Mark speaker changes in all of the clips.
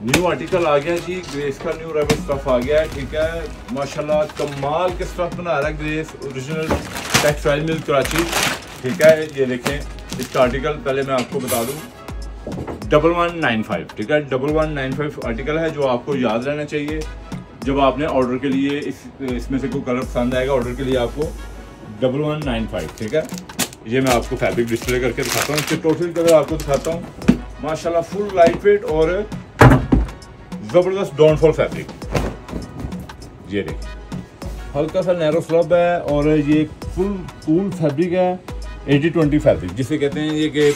Speaker 1: New article आ गया जी, grace का new rebel stuff आ गया है, ठीक है। माशाल्लाह कमाल के स्टफ बना रहा है grace, original textile mill Karachi, ठीक है। ये देखें इसका आर्टिकल पहले मैं आपको बता दूं, 1195, ठीक है। 1195 आर्टिकल है जो आपको याद रहना चाहिए जब आपने ऑर्डर के लिए इसमें से कोई कलर पसंद आएगा, ऑर्डर के लिए आपको 1195, ठीक है। ये मैं आपको फैब्रिक डिस्प्ले करके दिखाता हूँ, इसके टोटल कलर आपको दिखाता हूँ। माशाल्लाह फुल लाइट वेट और ज़बरदस्त डाउनफॉल फैब्रिक, ये देखिए हल्का सा नैरो स्लब है और ये फुल कूल फैब्रिक है, 80-20 फैब्रिक जिसे कहते हैं ये कि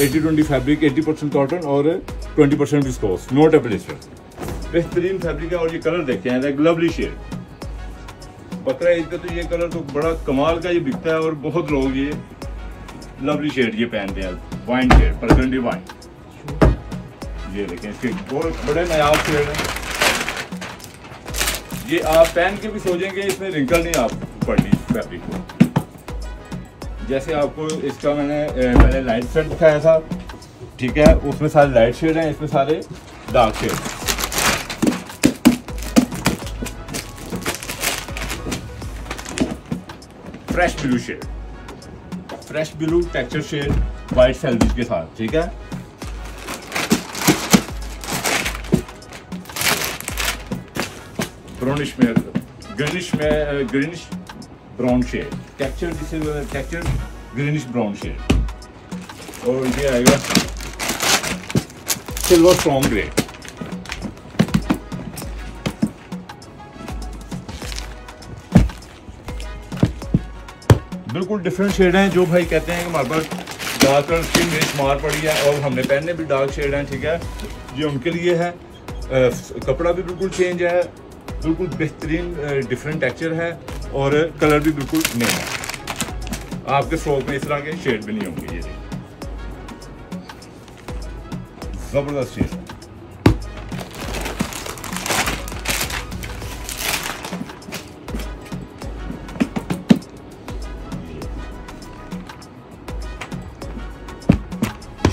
Speaker 1: 80-20 फैब्रिक, 80% कॉटन और 20% विस्कोस, नो टेम्परेचर, बेहतरीन फैब्रिक है। और ये कलर देखें, लवली शेड, बकरा ईद का तो ये कलर तो बड़ा कमाल का ये बिकता है और बहुत लोग ये लवली शेड ये पहनते हैं, वाइन शेड, बरगंडी वाइन। ये देखें इसके बहुत बड़े नायाब शेड हैं, ये आप पहन के भी सोचेंगे इसमें रिंकल नहीं आप पड़नी फैब्रिक को। जैसे आपको इसका मैंने पहले लाइट शेड दिखाया था, ठीक है, उसमें सारे लाइट शेड हैं, इसमें सारे dark shade. Fresh blue shade, fresh blue texture shade white selvedge के साथ, ठीक है। ब्राउनिश में ग्रीनिश ब्राउन शेड, टेक्सचर जिसे टेक्सचर ग्रीनिश ब्राउन शेड, और ये आएगा सिल्वर स्ट्रॉन्ग ग्रे। बिल्कुल डिफरेंट शेड हैं, जो भाई कहते हैं कि हमारे पास डार्क कलर स्किन में शुमार पड़ी है और हमने पहनने भी डार्क शेड हैं, ठीक है, ये उनके लिए है। कपड़ा भी बिल्कुल चेंज है, बिल्कुल बेहतरीन डिफरेंट टेक्सचर है और कलर भी बिल्कुल नया है। आपके स्टॉक में इस तरह के शेड भी नहीं होंगे, ये जबरदस्त शेड।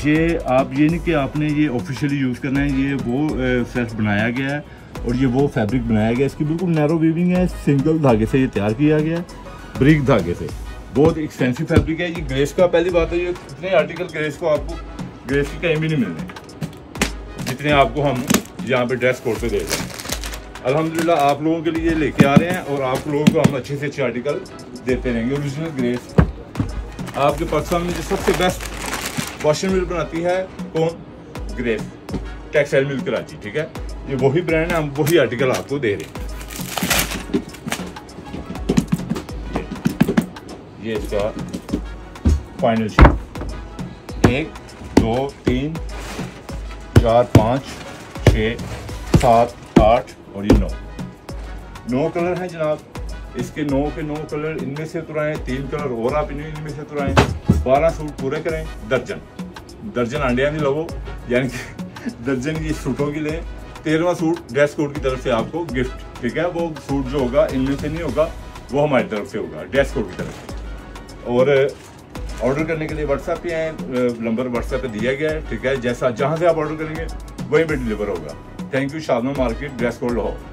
Speaker 1: ये आप ये नहीं कि आपने ये ऑफिशियली यूज़ करना है, ये वो सेल्फ बनाया गया है और ये वो फैब्रिक बनाया गया है। इसकी बिल्कुल नैरो वीविंग है, सिंगल धागे से ये तैयार किया गया है, ब्रिक धागे से, बहुत एक्सपेंसिव फैब्रिक है। ये ग्रेस का, पहली बात है ये इतने आर्टिकल ग्रेस को आपको ग्रेस की कहीं भी नहीं मिलने जितने आपको हम यहाँ पे ड्रेस कोड पे दे रहे हैं। अल्हम्दुलिल्लाह आप लोगों के लिए लेके आ रहे हैं और आप लोगों को हम अच्छे से अच्छे आर्टिकल देते रहेंगे। ओरिजिनल ग्रेस आपके पाकिस्तान में जो सबसे बेस्ट वॉशिंग मिल बनाती है कौन? ग्रेस टेक्सटाइल मिल कराची, ठीक है। ये वही ब्रांड है, हम वही आर्टिकल आपको दे रहे हैं। ये इसका फाइनल शेड 1 2 3 4 5 6 7 8 और ये 9 कलर हैं जनाब। इसके 9 के 9 कलर, इनमें से तुराएं 3 कलर और आप इनमें से तुराएं, 12 सूट पूरे करें, दर्जन अंडिया नहीं लगो, यानी कि दर्जन की सूटों की लें। 13वां सूट ड्रेस कोड की तरफ से आपको गिफ्ट, ठीक है। वो सूट जो होगा इनमें से नहीं होगा, वो हमारी तरफ से होगा ड्रेस कोड की तरफ से। और ऑर्डर करने के लिए व्हाट्सएप पे आए, नंबर व्हाट्सएप पे दिया गया है, ठीक है। जैसा जहाँ से आप ऑर्डर करेंगे वहीं पे डिलीवर होगा। Thank you. Shadman market, dress code Lahore.